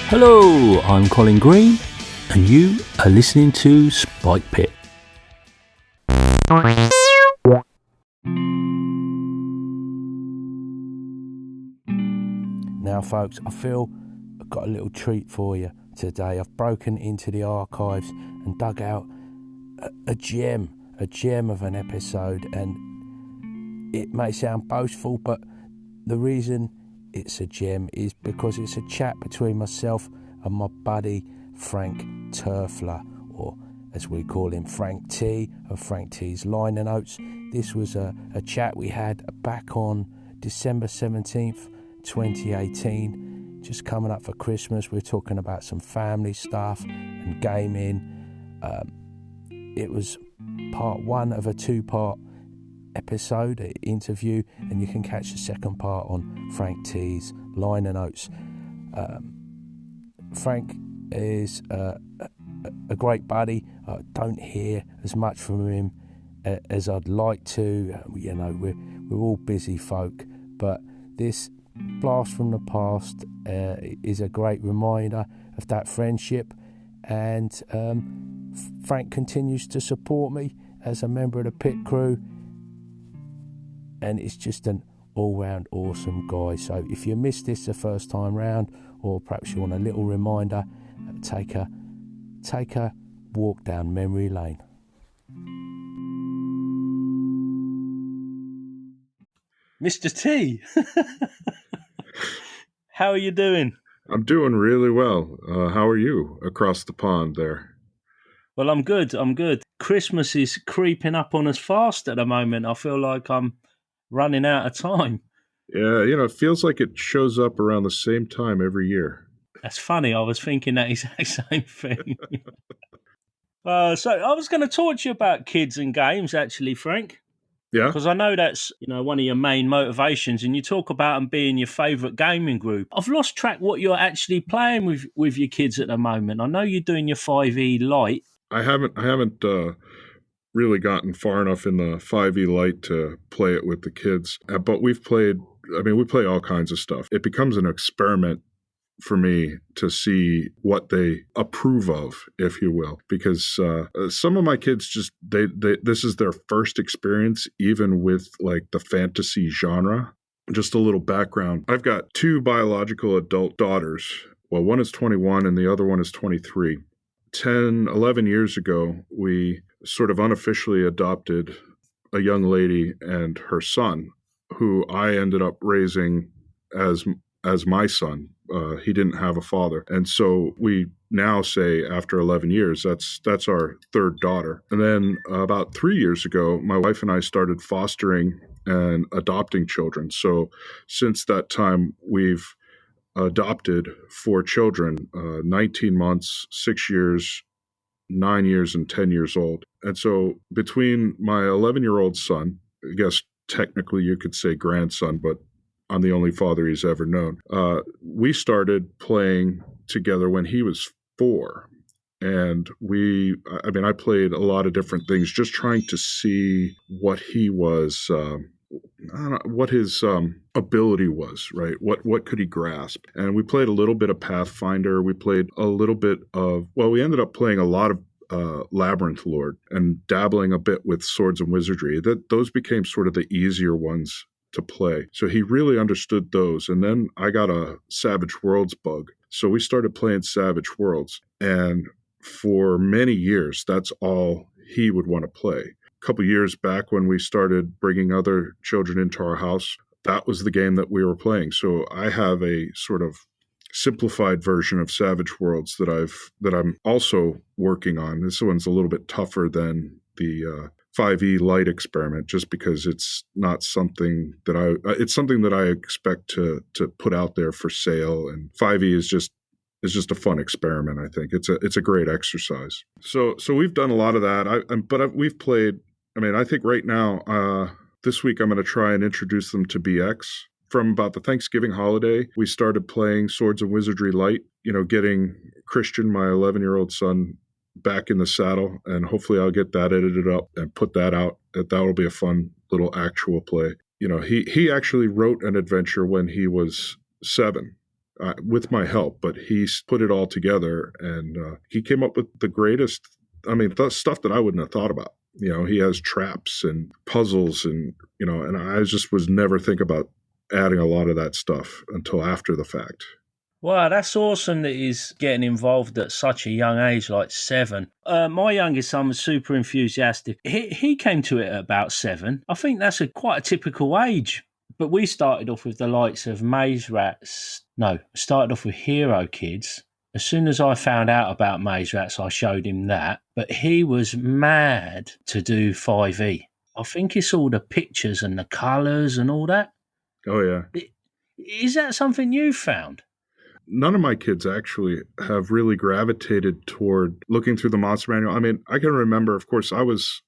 Hello, I'm Colin Green, and you are listening to Spike Pit. Now, folks, I feel I've got a little treat for you today. I've broken into the archives and dug out a gem of an episode, and it may sound boastful, but the reason it's a gem is because it's a chat between myself and my buddy Frank Turfler, or as we call him, Frank T, of Frank T's Liner Notes. This was a chat we had back on December 17th, 2018, just coming up for Christmas. We're talking about some family stuff and gaming. It was part one of a two-part episode interview, and you can catch the second part on Frank T's Liner Notes. Frank is a great buddy. I don't hear as much from him as I'd like to. You know, we're all busy folk, but this blast from the past is a great reminder of that friendship, and Frank continues to support me as a member of the pit crew, and it's just an all-round awesome guy. So if you missed this the first time round, or perhaps you want a little reminder, take a walk down memory lane. Mr. T, how are you doing? I'm doing really well. How are you across the pond there? Well, I'm good. Christmas is creeping up on us fast at the moment. I feel like I'm running out of time. Yeah, it feels like it shows up around the same time every year. That's funny. I was thinking that exact same thing. So I was going to talk to you about kids and games, actually, Frank. Yeah? Because I know that's one of your main motivations, and you talk about them being your favourite gaming group. I've lost track what you're actually playing with your kids at the moment. I know you're doing your 5e Lite. I haven't really gotten far enough in the 5e Lite to play it with the kids, but we play all kinds of stuff. It becomes an experiment for me to see what they approve of, if you will, because some of my kids just they this is their first experience even with like the fantasy genre. Just a little background. I've got two biological adult daughters. Well, one is 21 and the other one is 23. 11 years ago, we sort of unofficially adopted a young lady and her son, who I ended up raising as my son. He didn't have a father. And so we now say after 11 years, that's our third daughter. And then about 3 years ago, my wife and I started fostering and adopting children. So since that time, we've adopted 4 children, 19 months, 6 years, 9 years, and 10 years old. And so between my 11-year-old son, I guess technically you could say grandson, but I'm the only father he's ever known. We started playing together when he was 4. And I played a lot of different things, just trying to see what he was, what his ability was, right? What could he grasp? And we played a little bit of Pathfinder. We played a little bit of, we ended up playing a lot of Labyrinth Lord and dabbling a bit with Swords and Wizardry. Those became sort of the easier ones to play. So he really understood those. And then I got a Savage Worlds bug. So we started playing Savage Worlds. And for many years, that's all he would want to play. A couple years back when we started bringing other children into our house, that was the game that we were playing. So I have a sort of simplified version of Savage Worlds that I'm also working on. This one's a little bit tougher than the 5e Lite experiment, just because it's not something that it's something that I expect to put out there for sale. And 5e is just a fun experiment. I think it's a great exercise. So we've done a lot of that. We've played. I think right now, this week I'm going to try and introduce them to BX. From about the Thanksgiving holiday, we started playing Swords and Wizardry Lite, getting Christian, my 11-year-old son, back in the saddle, and hopefully I'll get that edited up and put that out. That will be a fun little actual play. He actually wrote an adventure when he was 7, with my help, but he's put it all together, and he came up with the greatest. I mean, stuff that I wouldn't have thought about. He has traps and puzzles, and and I just was never think about adding a lot of that stuff until after the fact. Wow, that's awesome that he's getting involved at such a young age, like 7. My youngest son was super enthusiastic. He came to it at about 7. I think that's quite a typical age. But we started off with the likes of Maze Rats. No, started off with Hero Kids. As soon as I found out about Maze Rats, I showed him that. But he was mad to do 5e. I think it's all the pictures and the colours and all that. Oh, yeah. Is that something you found? None of my kids actually have really gravitated toward looking through the monster manual. I mean, I can remember, of course, I was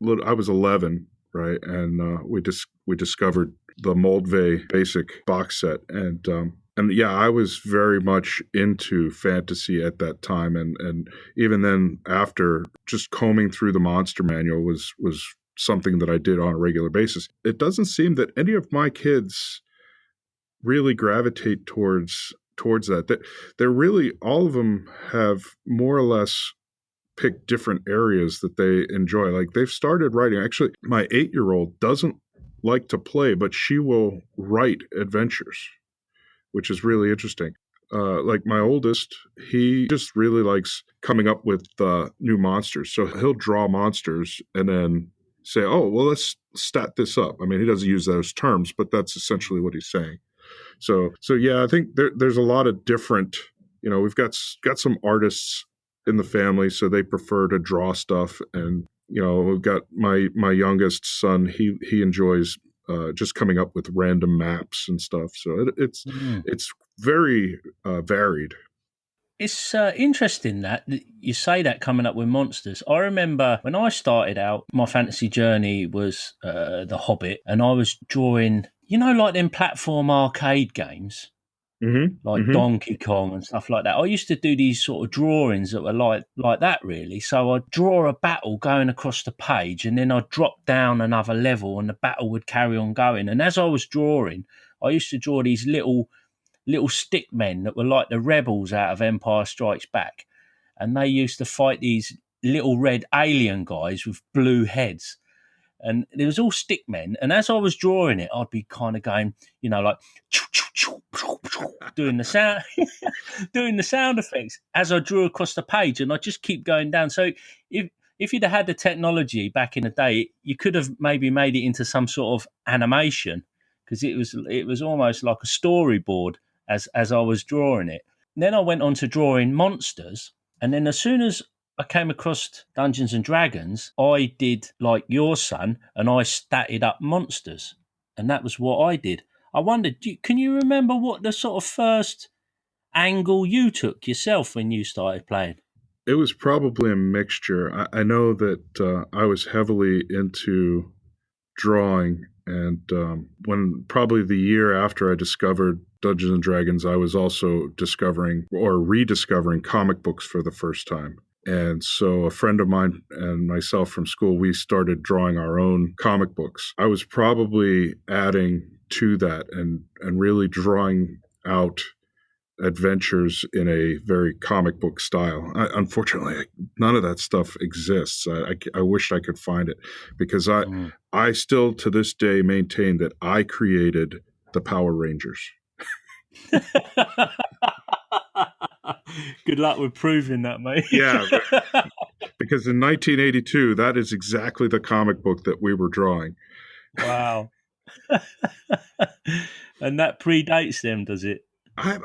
11, right? And we discovered the Moldvay basic box set. And yeah, I was very much into fantasy at that time. And even then, after, just combing through the monster manual was something that I did on a regular basis. It doesn't seem that any of my kids really gravitate towards that. They're really, all of them have more or less picked different areas that they enjoy. Like, they've started writing. Actually, my 8-year-old doesn't like to play, but she will write adventures, which is really interesting. Like my oldest, he just really likes coming up with new monsters. So he'll draw monsters and then say, oh, well, let's stat this up. I mean, he doesn't use those terms, but that's essentially what he's saying. So yeah, I think there's a lot of different, we've got some artists in the family, so they prefer to draw stuff. And, we've got my youngest son, he enjoys just coming up with random maps and stuff. So it's very varied. It's interesting that you say that, coming up with monsters. I remember when I started out, my fantasy journey was The Hobbit, and I was drawing, like them platform arcade games, like Donkey Kong and stuff like that. I used to do these sort of drawings that were like that, really. So I'd draw a battle going across the page, and then I'd drop down another level and the battle would carry on going. And as I was drawing, I used to draw these little stick men that were like the rebels out of Empire Strikes Back. And they used to fight these little red alien guys with blue heads. And it was all stick men. And as I was drawing it, I'd be kind of going, like doing the sound, doing the sound effects as I drew across the page. And I just keep going down. So if you'd have had the technology back in the day, you could have maybe made it into some sort of animation, because it was almost like a storyboard as I was drawing it. And then I went on to drawing monsters. And then as soon as I came across Dungeons and Dragons, I did like your son, and I statted up monsters. And that was what I did. I wondered, can you remember what the sort of first angle you took yourself when you started playing? It was probably a mixture. I know that I was heavily into drawing, and when probably the year after I discovered Dungeons and Dragons, I was also discovering or rediscovering comic books for the first time. And so a friend of mine and myself from school, we started drawing our own comic books. I was probably adding to that and really drawing out adventures in a very comic book style. Unfortunately, none of that stuff exists. I wish I could find it, because I still to this day maintain that I created the Power Rangers. Good luck with proving that, mate. Yeah, because in 1982, that is exactly the comic book that we were drawing. Wow. And that predates them, does it? I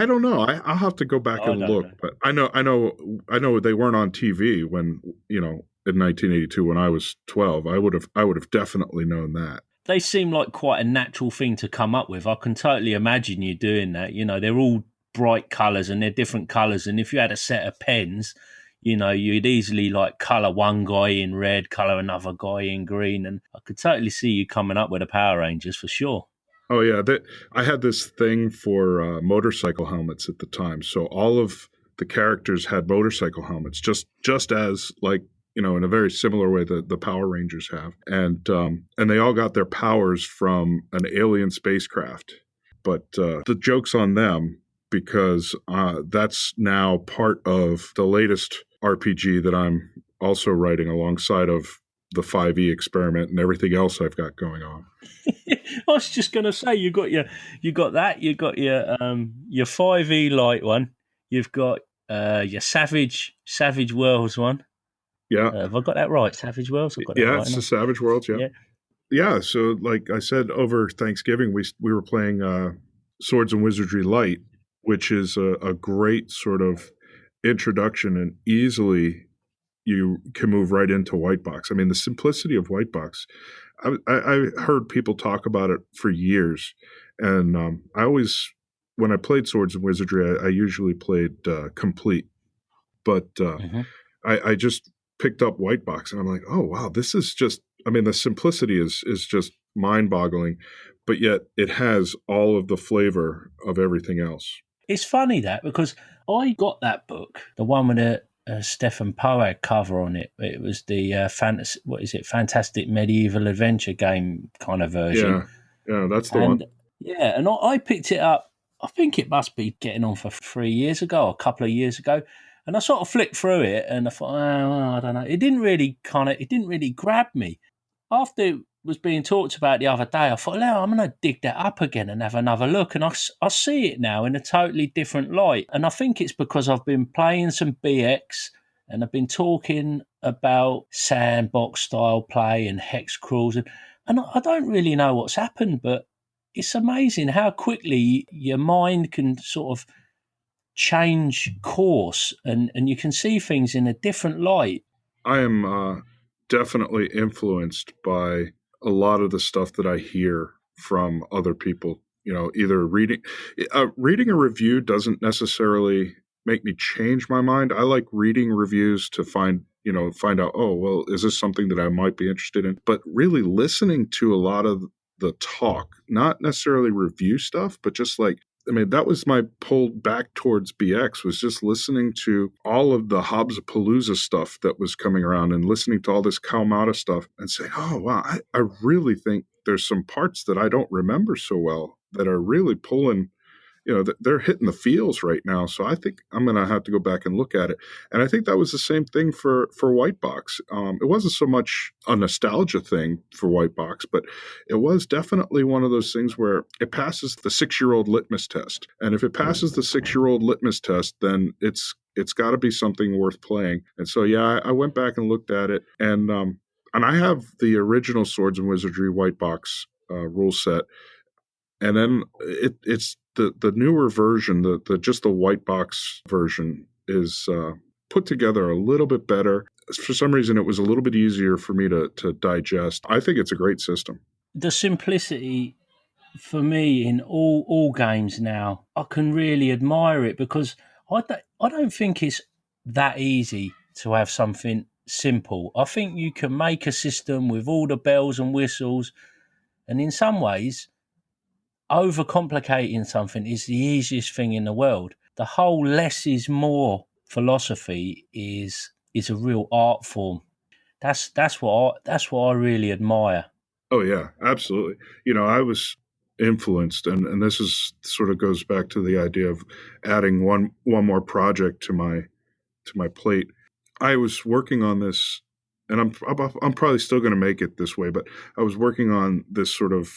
don't know. I'll have to go back and look, but I know they weren't on TV when, in 1982 when I was 12. I would have definitely known that. They seem like quite a natural thing to come up with. I can totally imagine you doing that. They're all bright colours and they're different colours. And if you had a set of pens, you'd easily like colour one guy in red, colour another guy in green. And I could totally see you coming up with the Power Rangers for sure. Oh, yeah. I had this thing for motorcycle helmets at the time. So all of the characters had motorcycle helmets, just as like, in a very similar way that the Power Rangers have. And they all got their powers from an alien spacecraft. But the joke's on them. because that's now part of the latest RPG that I'm also writing alongside of the 5e experiment and everything else I've got going on. I was just going to say, you got your 5e light one, you've got your Savage Worlds one. Yeah, have I got that right? Savage Worlds. I've got that right. It's the Savage Worlds. Yeah. So, like I said, over Thanksgiving we were playing Swords and Wizardry Light, which is a great sort of introduction, and easily you can move right into White Box. I mean, the simplicity of White Box. I heard people talk about it for years, and I always, when I played Swords and Wizardry, I usually played complete, but I just picked up White Box, and I'm like, oh wow, this is just. I mean, the simplicity is just mind-boggling, but yet it has all of the flavor of everything else. It's funny that, because I got that book, the one with a Stefan Poag cover on it. It was the Fantastic Medieval Adventure Game kind of version. Yeah, that's the one. Yeah, and I picked it up. I think it must be getting on for 3 years ago, a couple of years ago. And I sort of flicked through it, and I thought, I don't know. It didn't really grab me. After it was being talked about the other day, I thought, I'm going to dig that up again and have another look. And I see it now in a totally different light. And I think it's because I've been playing some BX, and I've been talking about sandbox style play and hex crawls. And I don't really know what's happened, but it's amazing how quickly your mind can sort of change course, and you can see things in a different light. I am definitely influenced by a lot of the stuff that I hear from other people. You know, either reading a review doesn't necessarily make me change my mind. I like reading reviews to find out, oh, well, is this something that I might be interested in? But really listening to a lot of the talk, not necessarily review stuff, but just like, I mean, that was my pull back towards BX, was just listening to all of the Hobbs-a-Palooza stuff that was coming around, and listening to all this Kalamata stuff, and saying, oh, wow, I really think there's some parts that I don't remember so well that are really pulling, they're hitting the feels right now. So I think I'm going to have to go back and look at it. And I think that was the same thing for White Box. It wasn't so much a nostalgia thing for White Box, but it was definitely one of those things where it passes the 6-year-old litmus test. And if it passes the 6-year-old litmus test, then it's got to be something worth playing. And so, yeah, I went back and looked at it, and I have the original Swords and Wizardry White Box rule set. And then it's the newer version, the just the White Box version is put together a little bit better. For some reason, it was a little bit easier for me to digest. I think it's a great system. The simplicity for me in all games now, I can really admire it, because I don't think it's that easy to have something simple. I think you can make a system with all the bells and whistles, and in some ways, overcomplicating something is the easiest thing in the world. The whole less is more philosophy is a real art form. That's what I really admire. Oh yeah, absolutely. I was influenced, and this is sort of goes back to the idea of adding one more project to my plate. I was working on this, and I'm probably still going to make it this way, but I was working on this sort of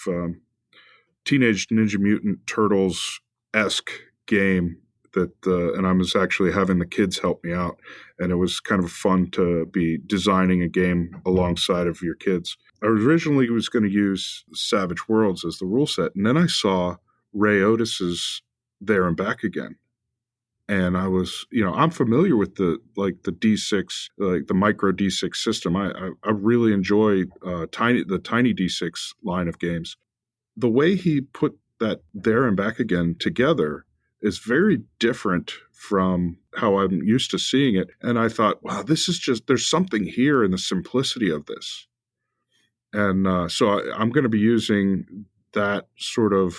Teenage Ninja Mutant Turtles-esque game that, and I was actually having the kids help me out, and it was kind of fun to be designing a game alongside of your kids. I originally was going to use Savage Worlds as the rule set, and then I saw Ray Otis's There and Back Again, and I was, I'm familiar with the D6, like the micro D6 system. I really enjoy the tiny D6 line of games. The way he put that There and Back Again together is very different from how I'm used to seeing it. And I thought, wow, this is there's something here in the simplicity of this. And so I'm going to be using that sort of,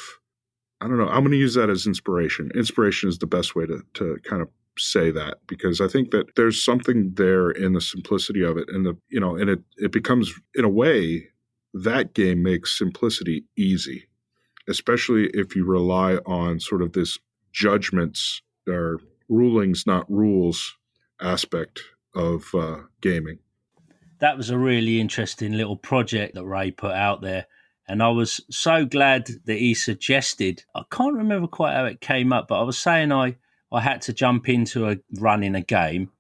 I don't know, I'm going to use that as inspiration. Inspiration is the best way to kind of say that, because I think that there's something there in the simplicity of it. And and it becomes, in a way, that game makes simplicity easy, especially if you rely on sort of this judgments or rulings, not rules aspect of gaming. That was a really interesting little project that Ray put out there. And I was so glad that he suggested, I can't remember quite how it came up, but I was saying I had to jump into a run in a game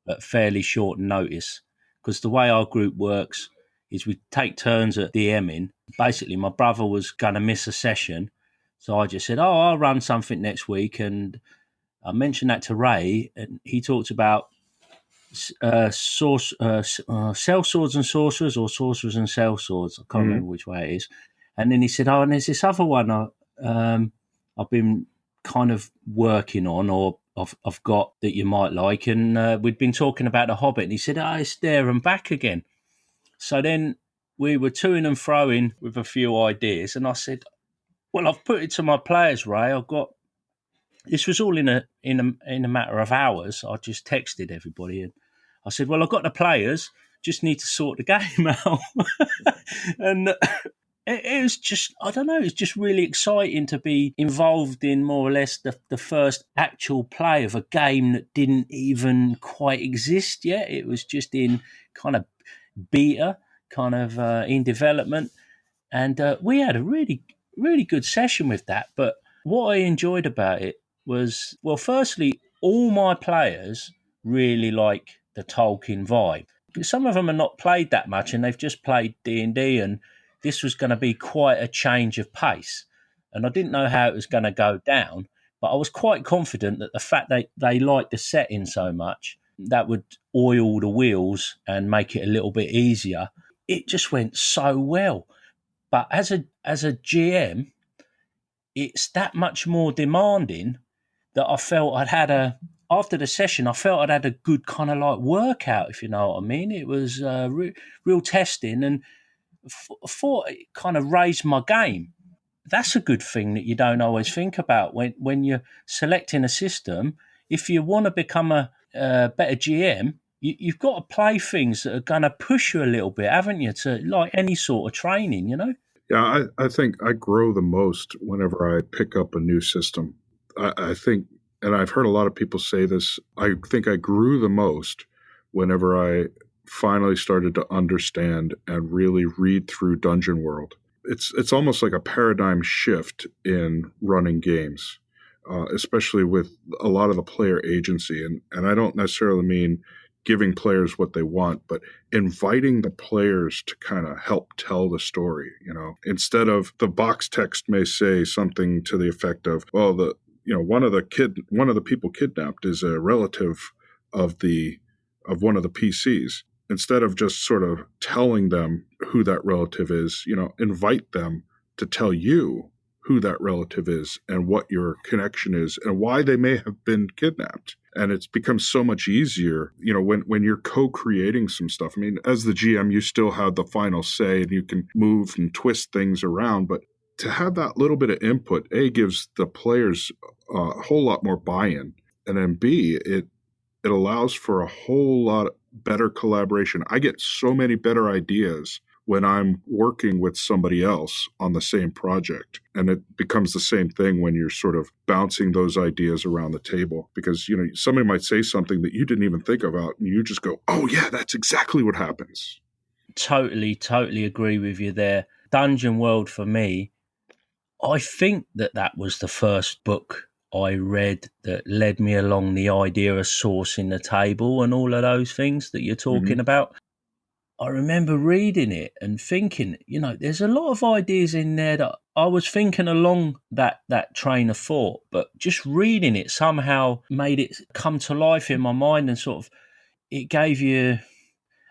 at fairly short notice, because the way our group works is we take turns at DMing. Basically, my brother was going to miss a session. So I just said, I'll run something next week. And I mentioned that to Ray, and he talked about cell swords and sorcerers, or sorcerers and cell swords. I can't remember which way it is. And then he said, and there's this other one I've been kind of working on, or I've got that you might like. And we'd been talking about The Hobbit, and he said, it's there and back again. So then we were toing and froing with a few ideas, and I said, well, I've put it to my players, Ray. I've got, this was all in a matter of hours. I just texted everybody and I said, well, I've got the players, just need to sort the game out. And it was just, I don't know, it's just really exciting to be involved in more or less the first actual play of a game that didn't even quite exist yet. It was just in kind of beta, kind of in development. And we had a really, really good session with that. But what I enjoyed about it was, well, firstly, all my players really like the Tolkien vibe. Some of them are not played that much, and they've just played D&D, and this was going to be quite a change of pace. And I didn't know how it was going to go down, but I was quite confident that the fact that they liked the setting so much, that would oil the wheels and make it a little bit easier. It just went so well. But as a GM, it's that much more demanding that I felt after the session, I felt I'd had a good kind of like workout, if you know what I mean. It was real testing, and thought it kind of raised my game. That's a good thing that you don't always think about when you're selecting a system. If you want to become a better GM, you've got to play things that are going to push you a little bit, haven't you? To like any sort of training, you know? Yeah, I think I grow the most whenever I pick up a new system. I think, and I've heard a lot of people say this, I think I grew the most whenever I finally started to understand and really read through Dungeonworld. It's almost like a paradigm shift in running games, especially with a lot of the player agency. And I don't necessarily mean giving players what they want, but inviting the players to kind of help tell the story. You know, instead of the box text may say something to the effect of, well, one of the people kidnapped is a relative of one of the PCs. Instead of just sort of telling them who that relative is, invite them to tell you who that relative is and what your connection is and why they may have been kidnapped. And it's become so much easier, when you're co-creating some stuff. I mean, as the GM, you still have the final say and you can move and twist things around. But to have that little bit of input, A, gives the players a whole lot more buy-in. And then B, it allows for a whole lot better collaboration. I get so many better ideas when I'm working with somebody else on the same project. And it becomes the same thing when you're sort of bouncing those ideas around the table, because, somebody might say something that you didn't even think about and you just go, oh yeah, that's exactly what happens. Totally agree with you there. Dungeonworld for me, I think that was the first book I read that led me along the idea of sourcing the table and all of those things that you're talking about. I remember reading it and thinking, there's a lot of ideas in there that I was thinking along that train of thought, but just reading it somehow made it come to life in my mind, and sort of it gave you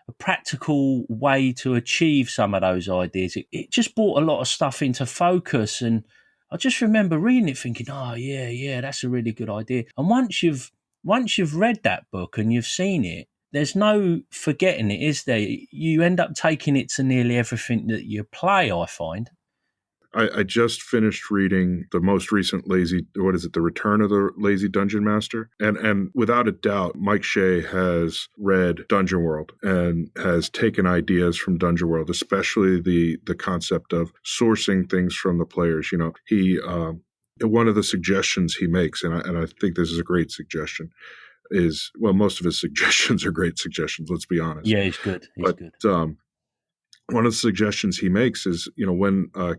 a practical way to achieve some of those ideas. It just brought a lot of stuff into focus, and I just remember reading it thinking, oh yeah, that's a really good idea. And once you've read that book and you've seen it, there's no forgetting it, is there? You end up taking it to nearly everything that you play, I find. I just finished reading the most recent The Return of the Lazy Dungeon Master. And without a doubt, Mike Shea has read Dungeonworld and has taken ideas from Dungeonworld, especially the concept of sourcing things from the players. one of the suggestions he makes, and I think this is a great suggestion, is, well, most of his suggestions are great suggestions, let's be honest. Yeah, he's good. He's good. One of the suggestions he makes is, when a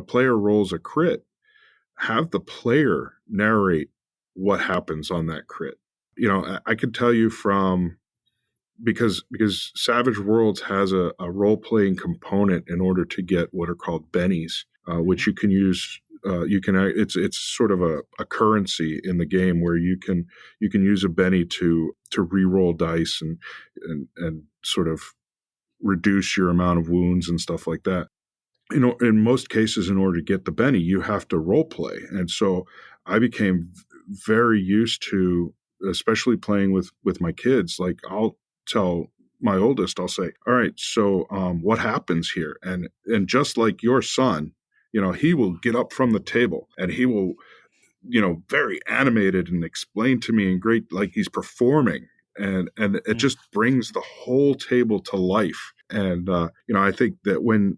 player rolls a crit, have the player narrate what happens on that crit. I could tell you because Savage Worlds has a role playing component in order to get what are called bennies, which you can use. It's sort of a currency in the game where you can use a benny to re-roll dice and sort of reduce your amount of wounds and stuff like that. In most cases, in order to get the benny, you have to role play, and so I became very used to, especially playing with my kids. Like, I'll tell my oldest, I'll say, "All right, so what happens here?" And just like your son, he will get up from the table and he will, very animated and explain to me in great, like he's performing, and it just brings the whole table to life. And I think that when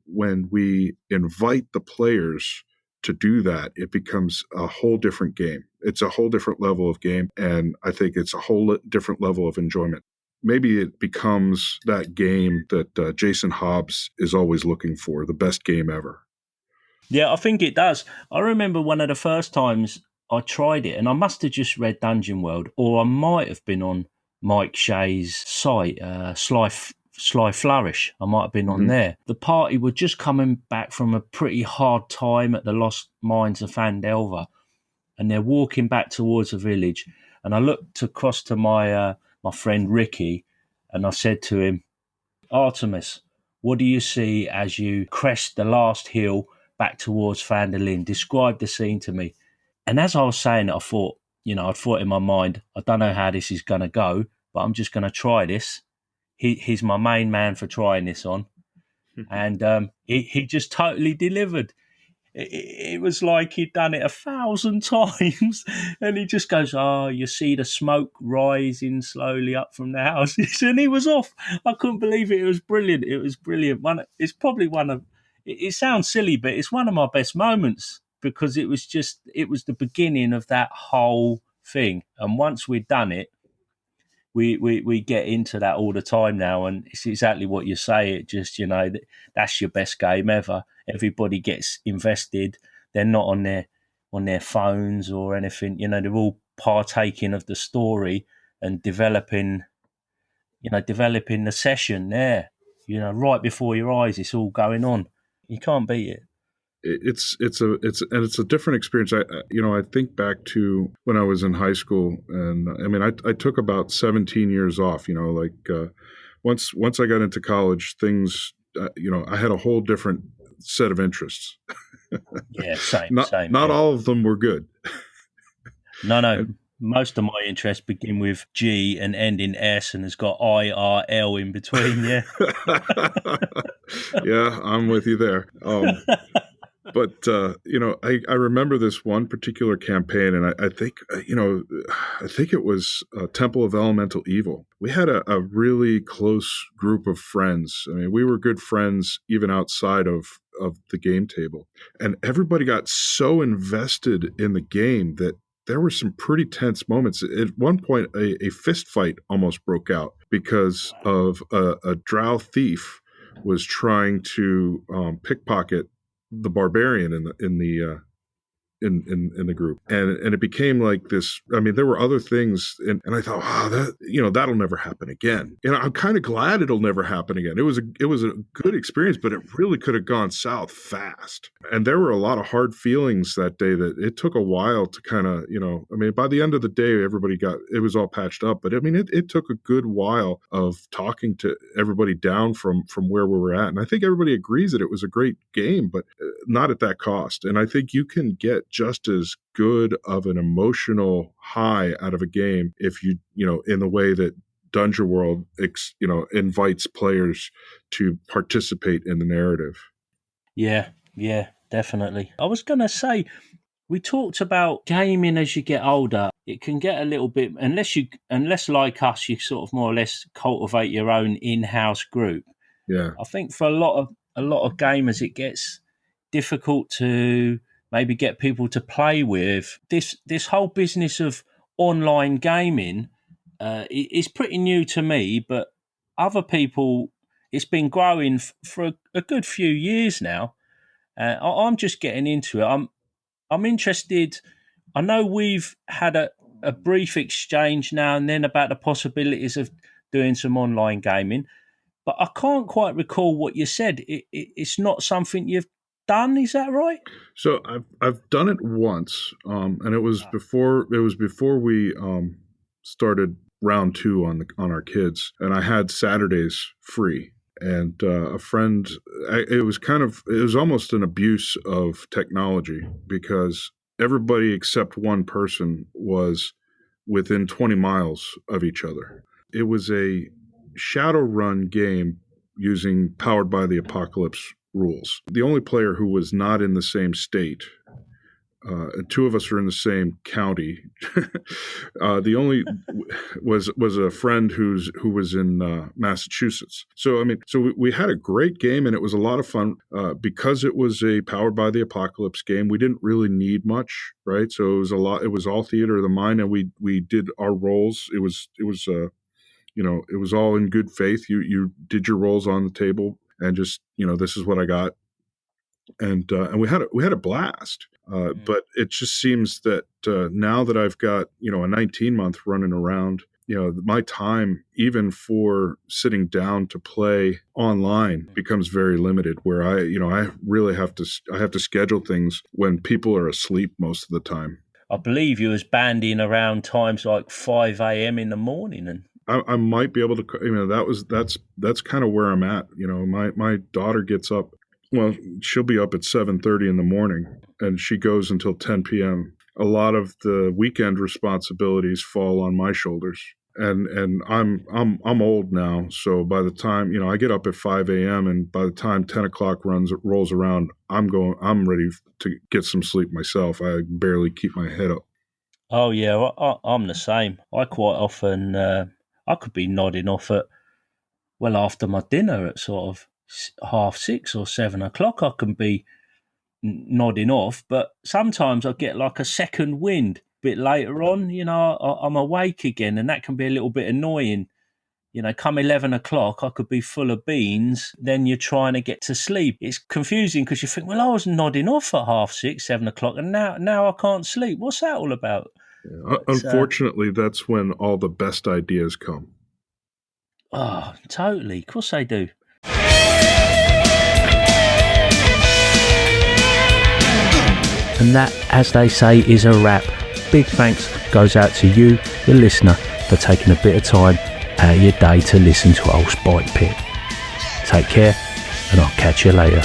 we invite the players to do that, it becomes a whole different game. It's a whole different level of game, and I think it's a whole different level of enjoyment. Maybe it becomes that game that Jason Hobbs is always looking for, the best game ever. Yeah, I think it does. I remember one of the first times I tried it, and I must have just read Dungeon World, or I might have been on Mike Shea's site, Sly Flourish. I might have been on there. The party were just coming back from a pretty hard time at the Lost Mines of Fandelver, and they're walking back towards the village. And I looked across to my friend Ricky, and I said to him, "Artemis, what do you see as you crest the last hill back towards Phandalin? Describe the scene to me." And as I was saying it, I thought in my mind, I don't know how this is going to go, but I'm just going to try this. He's my main man for trying this on. And he just totally delivered. It was like he'd done it 1,000 times. And he just goes, "Oh, you see the smoke rising slowly up from the houses." And he was off. I couldn't believe it. It was brilliant. It was brilliant. It's probably one of, it sounds silly, but it's one of my best moments, because it was the beginning of that whole thing. And once we'd done it, we get into that all the time now, and it's exactly what you say. It just, that's your best game ever. Everybody gets invested. They're not on their phones or anything. They're all partaking of the story and developing the session there. Right before your eyes, it's all going on. You can't beat it. It's a different experience. I think back to when I was in high school, and I mean, I took about 17 years off. Once I got into college, things, I had a whole different set of interests. Yeah, same. Not all of them were good. No. Most of my interests begin with G and end in S, and has got IRL in between. Yeah. Yeah, I'm with you there. But I remember this one particular campaign, and I think it was Temple of Elemental Evil. We had a really close group of friends. I mean, we were good friends even outside of the game table, and everybody got so invested in the game that there were some pretty tense moments. At one point, a fist fight almost broke out because of a drow thief was trying to pickpocket the barbarian in the group, and it became like this. I mean, there were other things, and I thought, that'll never happen again. And I'm kind of glad it'll never happen again. It was a good experience, but it really could have gone south fast. And there were a lot of hard feelings that day that it took a while to kind of, I mean, by the end of the day, it was all patched up. But I mean, it took a good while of talking to everybody down from where we were at. And I think everybody agrees that it was a great game, but not at that cost. And I think you can get just as good of an emotional high out of a game if you in the way that Dungeonworld invites players to participate in the narrative. Yeah, definitely. I was going to say, we talked about gaming as you get older. It can get a little bit, unless like us, you sort of more or less cultivate your own in-house group. Yeah, I think for a lot of gamers, it gets difficult to maybe get people to play with. This whole business of online gaming is pretty new to me, but other people, it's been growing for a good few years now. I'm just getting into it. I'm interested. I know we've had a brief exchange now and then about the possibilities of doing some online gaming, but I can't quite recall what you said. It's not something you've done, is that right? So I've done it once, and it was before we started round 2 on our kids, and I had Saturdays free. And a friend, it was almost an abuse of technology, because everybody except one person was within 20 miles of each other. It was a Shadowrun game using Powered by the Apocalypse rules. The only player who was not in the same state, 2 of us are in the same county. The only was a friend who was in Massachusetts. So we had a great game, and it was a lot of fun because it was a Powered by the Apocalypse game. We didn't really need much, right? So it was it was all theater of the mind, and we did our roles. It was it was all in good faith. You did your roles on the table, and just this is what I got. And we had a blast, but it just seems that now that I've got a 19-month running around, my time even for sitting down to play online becomes very limited. Where I really have to schedule things when people are asleep most of the time. I believe you was bandying around times like 5 a.m. in the morning, and I might be able to. That's kind of where I'm at. My daughter gets up. Well, she'll be up at 7:30 in the morning, and she goes until 10 p.m. A lot of the weekend responsibilities fall on my shoulders, and I'm old now. So by the time I get up at 5 a.m. and by the time 10 o'clock rolls around, I'm ready to get some sleep myself. I barely keep my head up. Oh yeah, I'm the same. I quite often I could be nodding off after my dinner at sort of 6:30 or 7 o'clock. I can be nodding off, but sometimes I get like a second wind a bit later on. I'm awake again, and that can be a little bit annoying. Come 11 o'clock, I could be full of beans. Then you're trying to get to sleep. It's confusing because you think, well, I was nodding off at 6:30, 7 o'clock, and now I can't sleep. What's that all about? Yeah, unfortunately, that's when all the best ideas come. Oh, totally. Of course they do. And that, as they say, is a wrap. Big thanks goes out to you, the listener, for taking a bit of time out of your day to listen to old Spike Pit. Take care, and I'll catch you later.